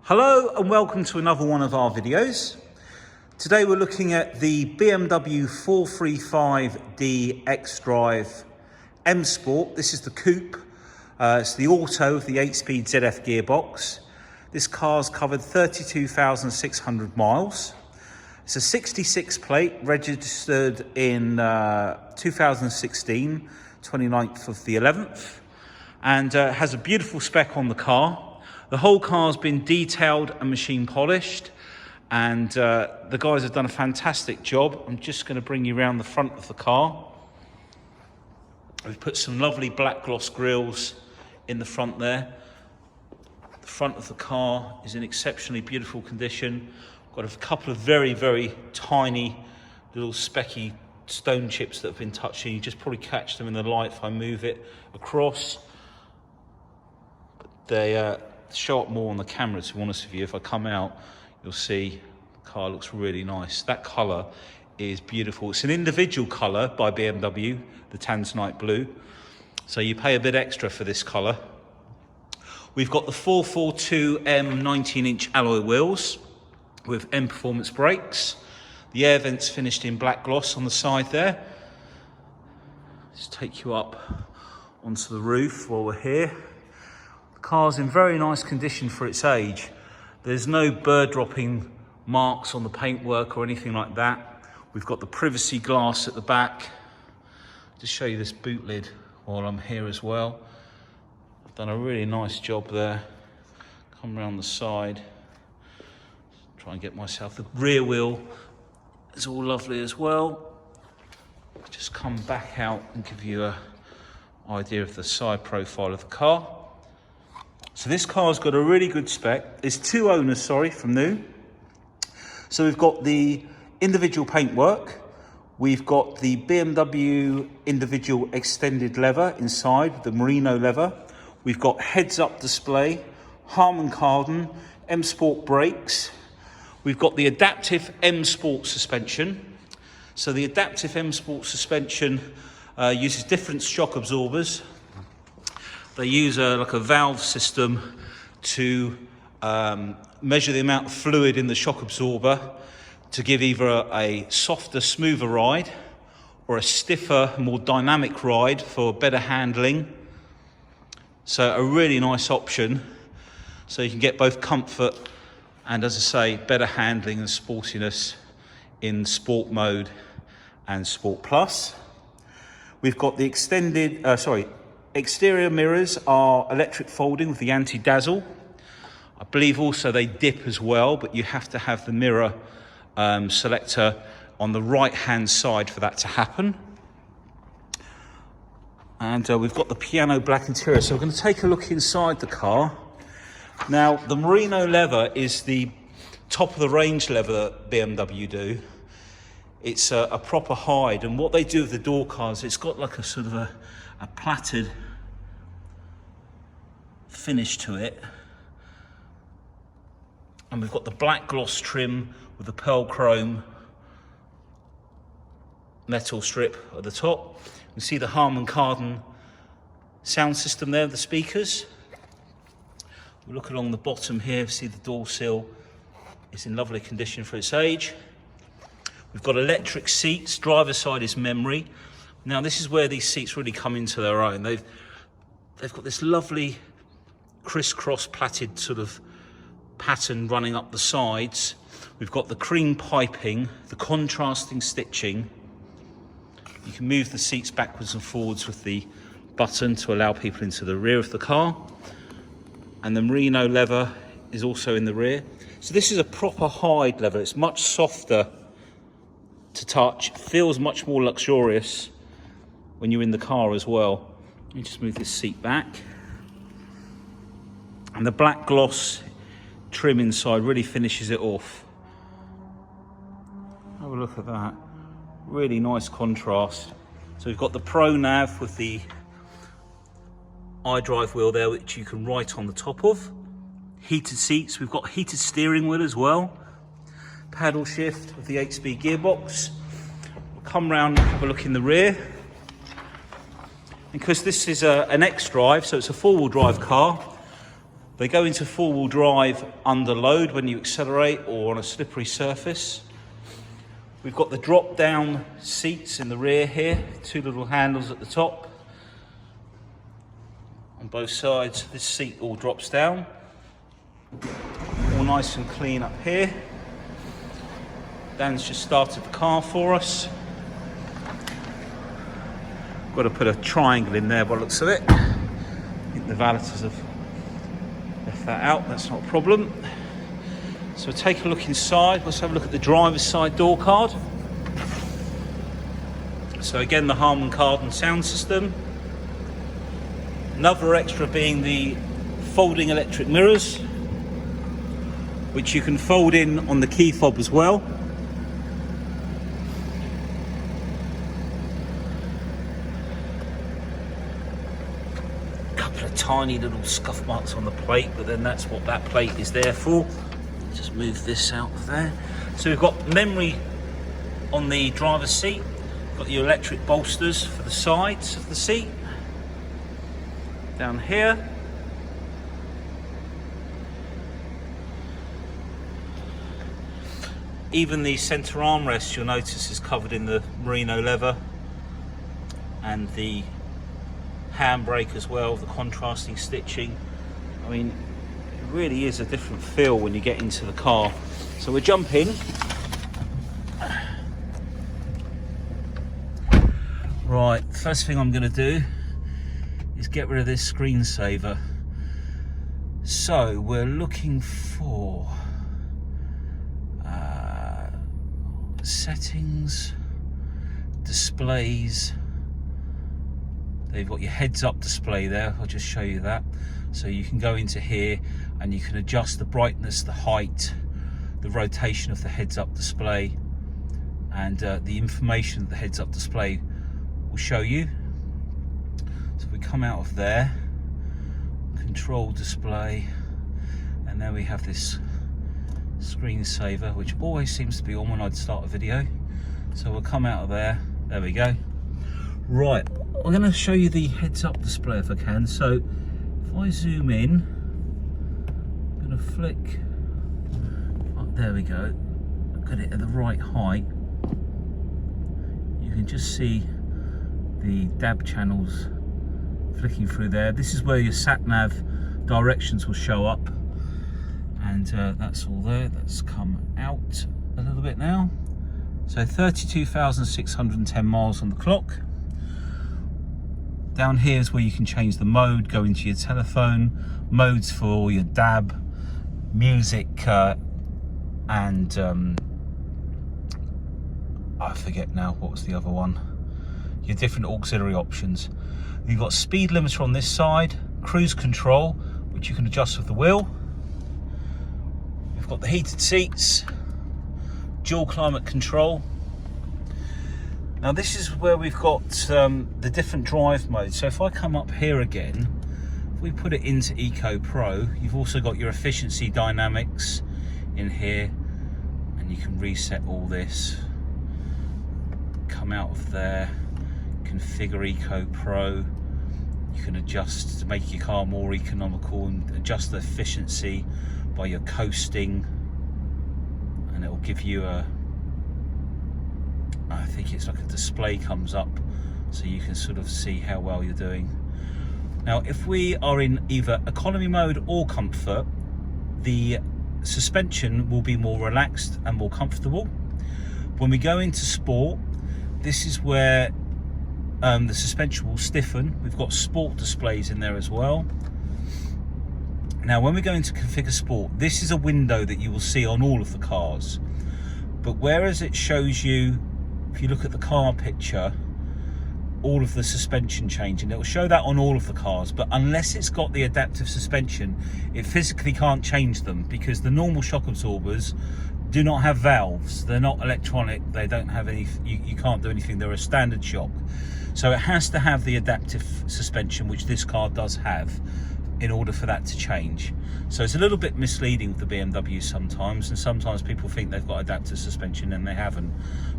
Hello and welcome to another one of our videos. Today we're looking at the BMW 435D Xdrive M Sport. This is the coupe. It's the auto of the 8-speed ZF gearbox. This car's covered 32,600 miles. It's a 66 plate, registered in 2016, 29th of the 11th, and has a beautiful spec on the car. The whole car's been detailed and machine polished, and the guys have done a fantastic job. I'm just going to bring you around the front of the car. We've put some lovely black gloss grills in the front there. The front of the car is in exceptionally beautiful condition. Got a couple of very, very tiny little specky stone chips that have been touched in. You just probably catch them in the light if I move it across. But they show up more on the camera, to be honest with you. If I come out, you'll see the car looks really nice. That colour is beautiful. It's an individual colour by BMW, the Tanzanite blue. So you pay a bit extra for this colour. We've got the 442M 19-inch alloy wheels with M Performance brakes. The air vents finished in black gloss on the side there. Let's take you up onto the roof while we're here. The car's in very nice condition for its age. There's no bird dropping marks on the paintwork or anything like that. We've got the privacy glass at the back. Just show you this boot lid while I'm here as well. I've done a really nice job there. Come around the side. Try and get myself. The rear wheel is all lovely as well. Just come back out and give you an idea of the side profile of the car. So this car's got a really good spec. There's two owners, from new. So we've got the individual paintwork. We've got the BMW individual extended leather inside, the Merino leather. We've got heads-up display, Harman Kardon, M Sport brakes. We've got the adaptive M Sport suspension. So the adaptive M Sport suspension uses different shock absorbers. They use like a valve system to measure the amount of fluid in the shock absorber to give either a softer, smoother ride or a stiffer, more dynamic ride for better handling. So a really nice option. So you can get both comfort and, as I say, better handling and sportiness in sport mode and sport plus. We've got the exterior mirrors are electric folding with the anti-dazzle. I believe also they dip as well, but you have to have the mirror selector on the right-hand side for that to happen. And we've got the piano black interior. So we're going to take a look inside the car. Now, the Merino leather is the top of the range leather that BMW do. It's a proper hide, and what they do with the door cards, it's got like a sort of a plaited finish to it. And we've got the black gloss trim with the pearl chrome metal strip at the top. You can see the Harman Kardon sound system there, the speakers. We look along the bottom here, see the door sill is in lovely condition for its age. We've got electric seats, driver's side is memory. Now this is where these seats really come into their own. They've got this lovely crisscross plaited sort of pattern running up the sides. We've got the cream piping, the contrasting stitching. You can move the seats backwards and forwards with the button to allow people into the rear of the car. And the Merino leather is also in the rear. So this is a proper hide leather. It's much softer to touch, feels much more luxurious when you're in the car as well. Let me just move this seat back. And the black gloss trim inside really finishes it off. Have a look at that. Really nice contrast. So we've got the Pro Nav with the iDrive wheel there, which you can write on the top of. Heated seats. We've got heated steering wheel as well. Paddle shift of the 8-speed gearbox. We'll come round and have a look in the rear. Because this is an Xdrive, so it's a four-wheel drive car, They go into four-wheel drive under load when you accelerate or on a slippery surface. We've got the drop-down seats in the rear here, two little handles at the top. On both sides, this seat all drops down. All nice and clean up here. Dan's just started the car for us. Got to put a triangle in there by the looks of it. I think the valeters have left that out, that's not a problem. So we'll take a look inside. Let's have a look at the driver's side door card. So again, the Harman Kardon sound system. Another extra being the folding electric mirrors, which you can fold in on the key fob as well. A couple of tiny little scuff marks on the plate, but then that's what that plate is there for. Just move this out of there. So we've got memory on the driver's seat. Got your electric bolsters for the sides of the seat. Down here. Even the centre armrest, you'll notice, is covered in the Merino leather, and the handbrake as well, the contrasting stitching. I mean, it really is a different feel when you get into the car. So we'll jump in. Right, first thing I'm going to do is get rid of this screensaver. So we're looking for settings, displays. They've got your heads-up display there. I'll just show you that. So you can go into here and you can adjust the brightness, the height, the rotation of the heads-up display, and the information that the heads-up display will show you. So if we come out of there, control display, and there we have this screensaver, which always seems to be on when I'd start a video. So we'll come out of there. There we go. Right, I'm going to show you the heads-up display if I can. So if I zoom in, I'm going to flick. Oh, there we go. I've got it at the right height. You can just see the DAB channels flicking through there. This is where your sat-nav directions will show up, and that's all there. That's come out a little bit now. So 32,610 miles on the clock. Down here is where you can change the mode, go into your telephone, modes for your DAB, music, and I forget now, what was the other one? Your different auxiliary options. You've got speed limiter on this side, cruise control, which you can adjust with the wheel. We've got the heated seats, dual climate control. Now this is where we've got the different drive modes. So if I come up here again, if we put it into Eco Pro, you've also got your efficiency dynamics in here, and you can reset all this. Come out of there, configure Eco Pro. You can adjust to make your car more economical and adjust the efficiency by your coasting, and it will give you a, I think it's like a display comes up so you can sort of see how well you're doing. Now if we are in either economy mode or comfort, the suspension will be more relaxed and more comfortable. When we go into sport, this is where the suspension will stiffen. We've got sport displays in there as well. Now when we go into configure sport, this is a window that you will see on all of the cars, but whereas it shows you, if you look at the car picture, all of the suspension changing, it will show that on all of the cars, but unless it's got the adaptive suspension, it physically can't change them, because the normal shock absorbers do not have valves. They're not electronic, they don't have any, you can't do anything, they're a standard shock. So it has to have the adaptive suspension, which this car does have, in order for that to change. So it's a little bit misleading with the BMW sometimes, and sometimes people think they've got adaptive suspension and they haven't,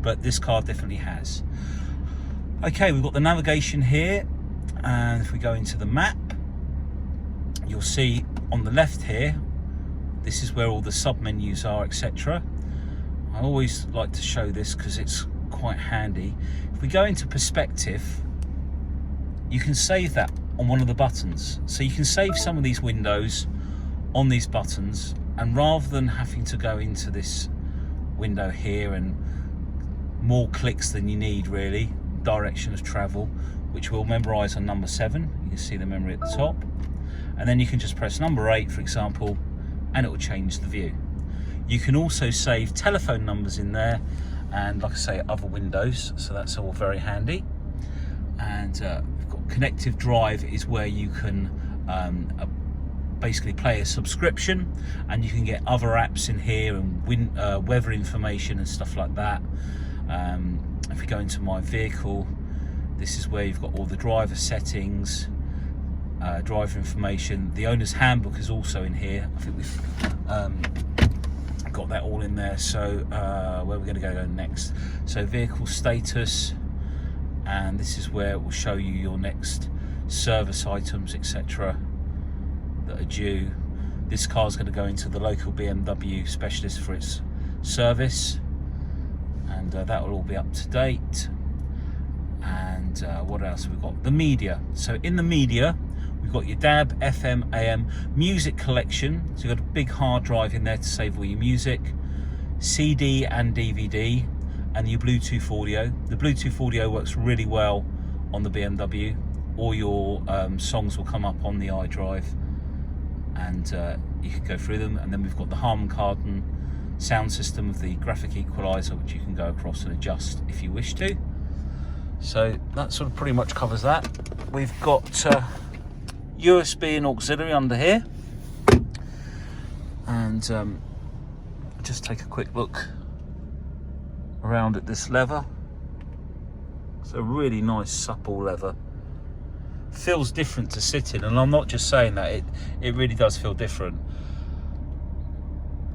but this car definitely has. Okay, we've got the navigation here, and if we go into the map, you'll see on the left here, this is where all the sub menus are, etc. I always like to show this because it's quite handy. If we go into perspective, you can save that on one of the buttons. So you can save some of these windows on these buttons, and rather than having to go into this window here and more clicks than you need really, direction of travel, which we'll memorize on number 7. You can see the memory at the top. And then you can just press number 8, for example, and it will change the view. You can also save telephone numbers in there, and like I say, other windows, so that's all very handy. And we've got Connective Drive is where you can basically play a subscription, and you can get other apps in here and weather information and stuff like that. If we go into my vehicle, this is where you've got all the driver settings, driver information. The owner's handbook is also in here. I think we've got that all in there. So where we're going to go next, so vehicle status, and this is where it will show you your next service items, etc. that are due. This car is going to go into the local BMW specialist for its service, and that will all be up to date. And what else have we got? The media. So in the media, we've got your DAB, FM, AM, music collection. So you've got a big hard drive in there to save all your music, CD and DVD, and your Bluetooth audio. The Bluetooth audio works really well on the BMW. All your songs will come up on the iDrive, and you can go through them. And then we've got the Harman Kardon sound system with the graphic equalizer, which you can go across and adjust if you wish to. So that sort of pretty much covers that. We've got USB and auxiliary under here, and just take a quick look around at this leather. It's a really nice supple leather. Feels different to sit in, and I'm not just saying that, it really does feel different.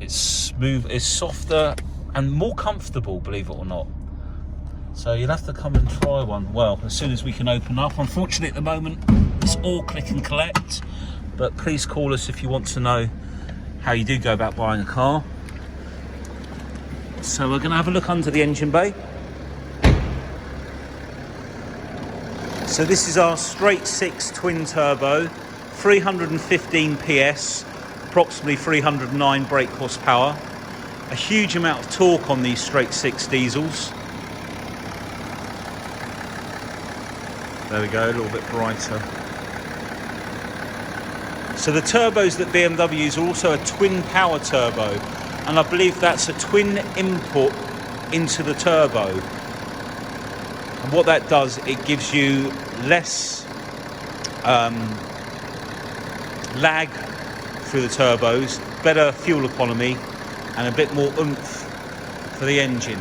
It's smooth, it's softer and more comfortable, believe it or not. So you'll have to come and try one, well, as soon as we can open up. Unfortunately at the moment it's all click and collect, but please call us if you want to know how you do go about buying a car. So we're going to have a look under the engine bay. So this is our straight 6 twin turbo, 315 PS, approximately 309 brake horsepower. A huge amount of torque on these straight 6 diesels. There we go, a little bit brighter. So the turbos that BMW use are also a twin power turbo, and I believe that's a twin input into the turbo. And what that does, it gives you less lag through the turbos, better fuel economy, and a bit more oomph for the engine.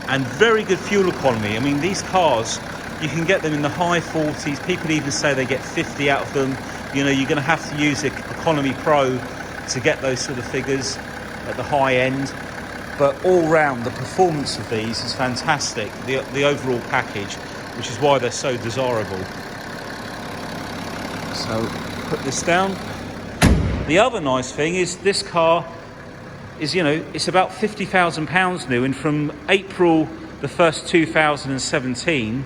And very good fuel economy. I mean, these cars, you can get them in the high 40s. People even say they get 50 out of them. You know, you're going to have to use Economy Pro to get those sort of figures at the high end. But all round, the performance of these is fantastic. The overall package, which is why they're so desirable. So put this down. The other nice thing is this car is, you know, it's about £50,000 new, and from April the 1st, 2017,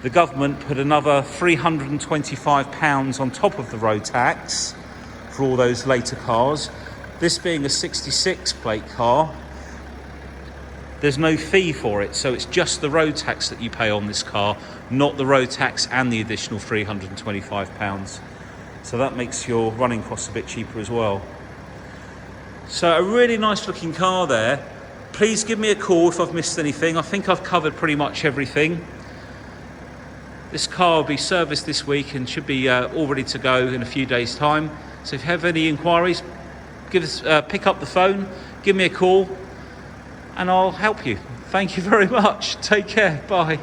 the government put another £325 on top of the road tax for all those later cars. This being a 66 plate car, there's no fee for it, so it's just the road tax that you pay on this car, not the road tax and the additional £325. So that makes your running costs a bit cheaper as well. So a really nice looking car there. Please give me a call if I've missed anything. I think I've covered pretty much everything. This car will be serviced this week and should be all ready to go in a few days' time. So if you have any inquiries, pick up the phone, give me a call, and I'll help you. Thank you very much. Take care. Bye.